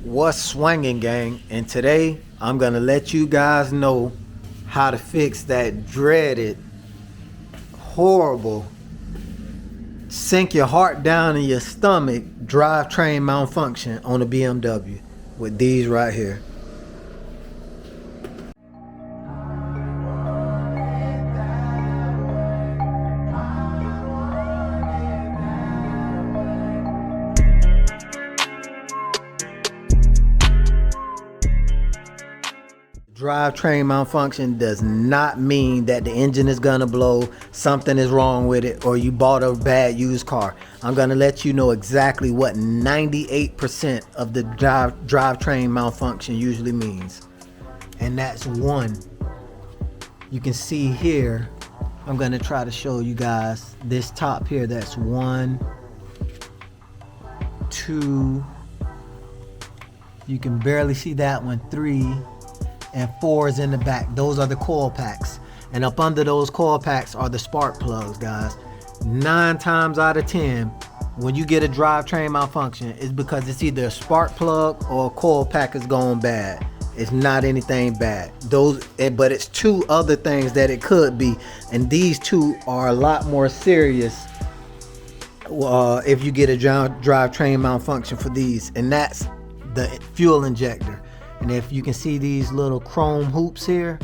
What's swinging, gang? And today I'm gonna let you guys know how to fix that dreaded, horrible, sink your heart down in your stomach drivetrain malfunction on a BMW with these right here. Drivetrain malfunction does not mean that the engine is gonna blow, something is wrong with it, or you bought a bad used car. I'm gonna let you know exactly what 98% of the drivetrain malfunction usually means. And that's one. You can see here, I'm gonna try to show you guys this top here. That's 1, 2, you can barely see that one, 3, and 4 is in the back. Those are the coil packs, and up under those coil packs are the spark plugs, guys. 9 times out of 10 when you get a drivetrain malfunction, it's because it's either a spark plug or a coil pack is going bad. It's not anything bad, but it's 2 other things that it could be, and these 2 are a lot more serious if you get a drivetrain malfunction for these, and that's the fuel injector. And if you can see these little chrome hoops here,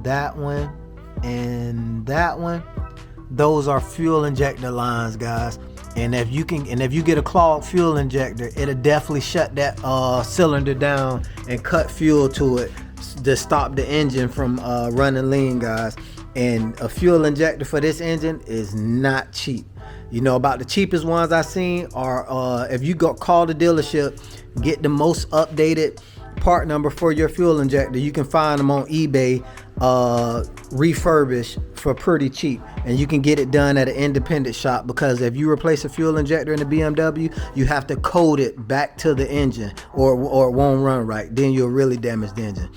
that one and that one, those are fuel injector lines, guys. And if you get a clogged fuel injector, it'll definitely shut that cylinder down and cut fuel to it to stop the engine from running lean, guys. And a fuel injector for this engine is not cheap. You know, about the cheapest ones I've seen are if you call the dealership, get the most updated part number for your fuel injector. You can find them on eBay refurbished for pretty cheap, and you can get it done at an independent shop, because if you replace a fuel injector in a BMW, you have to code it back to the engine or it won't run right. Then you'll really damage the engine.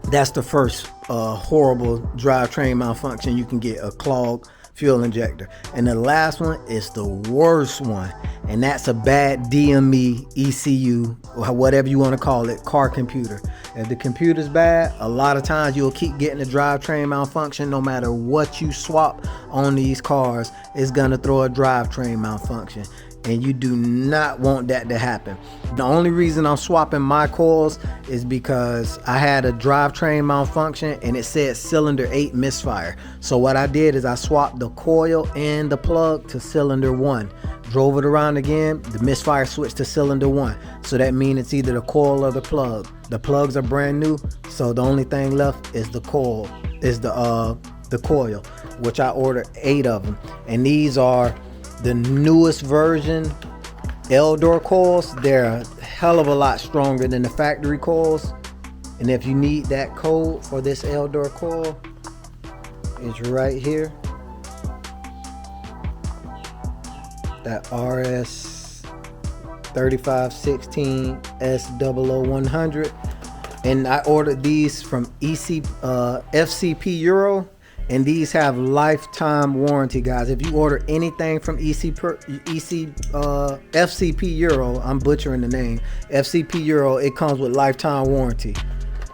That's the first horrible drivetrain malfunction you can get, a clogged fuel injector. And the last one is the worst one, and that's a bad DME, ECU, or whatever you want to call it, car computer. If the computer's bad, a lot of times you'll keep getting a drivetrain malfunction. No matter what you swap on these cars, it's gonna throw a drivetrain malfunction, and you do not want that to happen. The only reason I'm swapping my coils is because I had a drivetrain malfunction and it said cylinder 8 misfire. So what I did is I swapped the coil and the plug to cylinder 1. Drove it around again, the misfire switched to cylinder 1. So that means it's either the coil or the plug. The plugs are brand new, so the only thing left is the coil, the coil, which I ordered 8 of them. And these are the newest version L-door coils. They're a hell of a lot stronger than the factory coils. And if you need that code for this L-door coil, it's right here. That RS 3516 S00100. And I ordered these from FCP Euro. And these have lifetime warranty, guys. If you order anything from FCP Euro, I'm butchering the name, FCP Euro, it comes with lifetime warranty.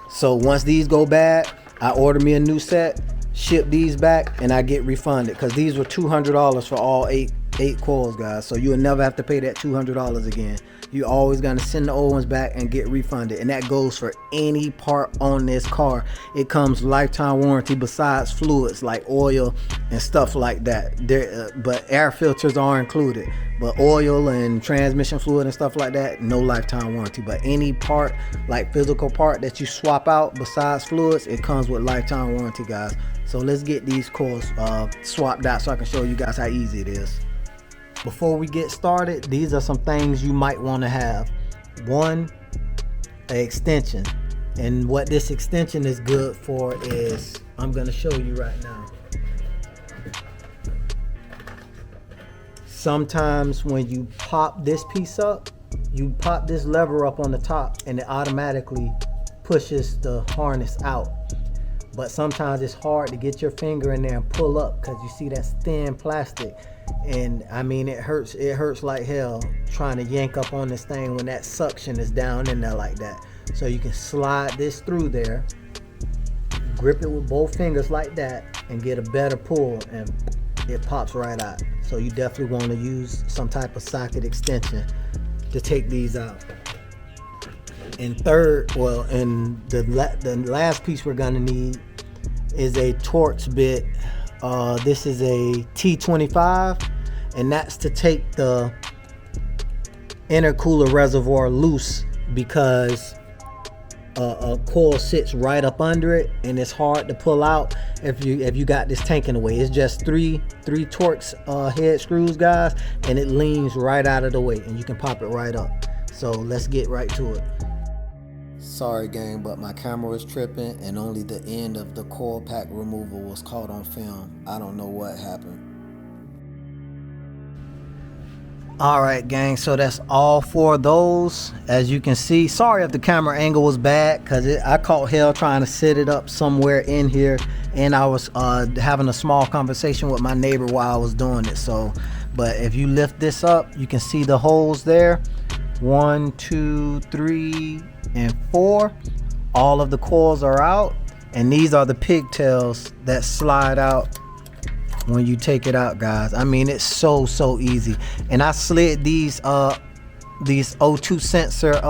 So once these go bad, I order me a new set, ship these back, and I get refunded, because these were $200 for all 8 coils, guys. So you'll never have to pay that $200 again. You're always gonna send the old ones back and get refunded, and that goes for any part on this car. It comes lifetime warranty besides fluids like oil and stuff like that. But air filters are included, but oil and transmission fluid and stuff like that, no lifetime warranty. But any part, like physical part that you swap out besides fluids, it comes with lifetime warranty, guys. So let's get these coils swapped out so I can show you guys how easy it is. Before we get started, these are some things you might want to have. 1, an extension. And what this extension is good for is, I'm going to show you right now. Sometimes when you pop this piece up, you pop this lever up on the top and it automatically pushes the harness out. But sometimes it's hard to get your finger in there and pull up, because you see that thin plastic. And I mean, it hurts like hell trying to yank up on this thing when that suction is down in there like that. So you can slide this through there, grip it with both fingers like that, and get a better pull, and it pops right out. So you definitely want to use some type of socket extension to take these out. And third, well, and the last piece we're gonna need is a Torx bit. This is a T25, and that's to take the intercooler reservoir loose, because a coil sits right up under it and it's hard to pull out if you got this tank in the way. It's just three Torx head screws, guys, and it leans right out of the way and you can pop it right up. So let's get right to it. Sorry gang, but my camera was tripping and only the end of the coil pack removal was caught on film. I don't know what happened. Alright gang, so that's all 4 of those. As you can see, sorry if the camera angle was bad, because I caught hell trying to set it up somewhere in here, and I was having a small conversation with my neighbor while I was doing it. So, but if you lift this up, you can see the holes there. 1, 2, 3, and 4. All of the coils are out, and these are the pigtails that slide out when you take it out, guys. I mean, it's so easy. And I slid these O2 sensor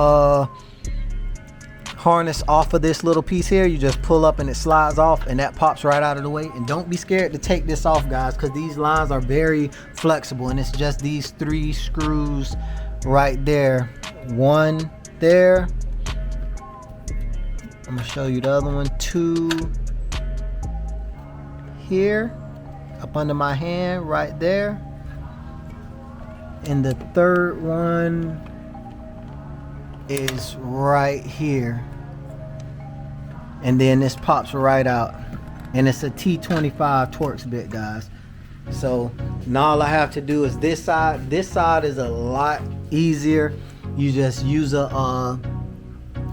harness off of this little piece here. You just pull up and it slides off, and that pops right out of the way. And don't be scared to take this off, guys, because these lines are very flexible, and it's just these 3 screws right there. 1 there. I'm gonna show you the other one. 2 here, up under my hand right there, and the third one is right here, and then this pops right out, and it's a T25 Torx bit, guys. So now all I have to do is this side. This side is a lot easier. You just use a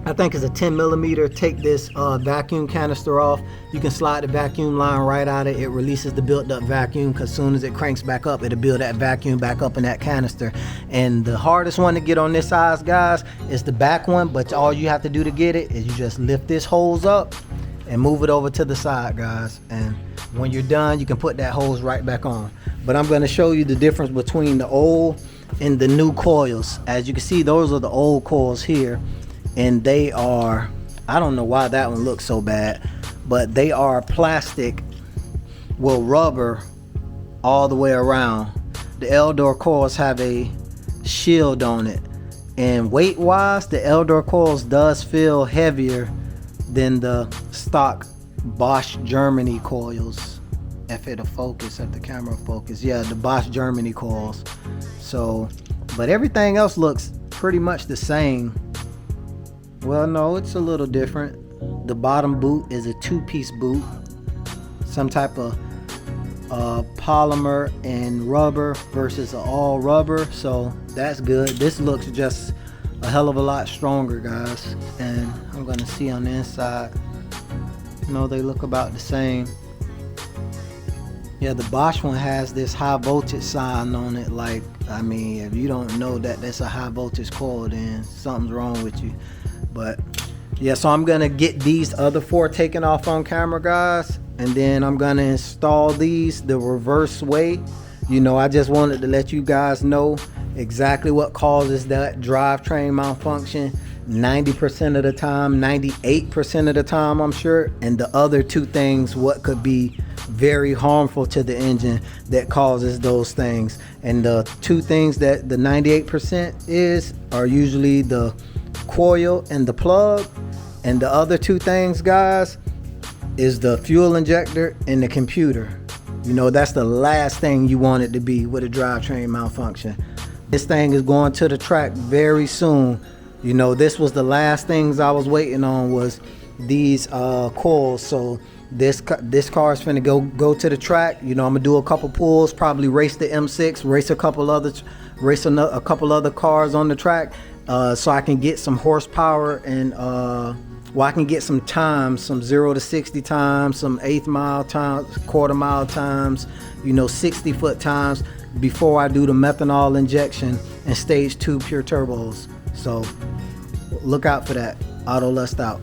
I think it's a 10 millimeter. Take this vacuum canister off. You can slide the vacuum line right out of it. It releases the built up vacuum, because as soon as it cranks back up, it'll build that vacuum back up in that canister. And the hardest one to get on this size, guys, is the back one, but all you have to do to get it is you just lift this hose up and move it over to the side, guys. And when you're done, you can put that hose right back on. But I'm going to show you the difference between the old and the new coils. As you can see, those are the old coils here. And they are, I don't know why that one looks so bad, but they are plastic, well, rubber all the way around. The Eldor coils have a shield on it, and weight wise, the Eldor coils does feel heavier than the stock Bosch Germany coils. If it'll focus, if the camera focus, yeah, the Bosch Germany coils. So, but everything else looks pretty much the same. Well, no, it's a little different. The bottom boot is a 2-piece boot, some type of polymer and rubber versus all rubber, so that's good. This looks just a hell of a lot stronger, guys. And I'm gonna see on the inside. No, they look about the same. Yeah, the Bosch one has this high voltage sign on it. Like, I mean, if you don't know that that's a high voltage coil, then something's wrong with you. But yeah, so I'm gonna get these other 4 taken off on camera, guys, and then I'm gonna install these the reverse way. You know, I just wanted to let you guys know exactly what causes that drivetrain malfunction 90% of the time, 98% of the time, I'm sure, and the other 2 things what could be very harmful to the engine that causes those things. And the 2 things that the 98% are usually the coil and the plug, and the other 2 things, guys, is the fuel injector and the computer. You know, that's the last thing you want it to be with a drivetrain malfunction. This thing is going to the track very soon. You know, this was the last things I was waiting on, was these coils. So this car is finna go to the track. You know, I'm gonna do a couple pulls, probably race the M6, race a couple other cars on the track, so I can get some horsepower and well, I can get some times, some 0 to 60 times, some 1/8 mile times, 1/4 mile times, you know, 60 foot times. before I do the methanol injection and stage 2 pure turbos. So look out for that. Auto Lust out.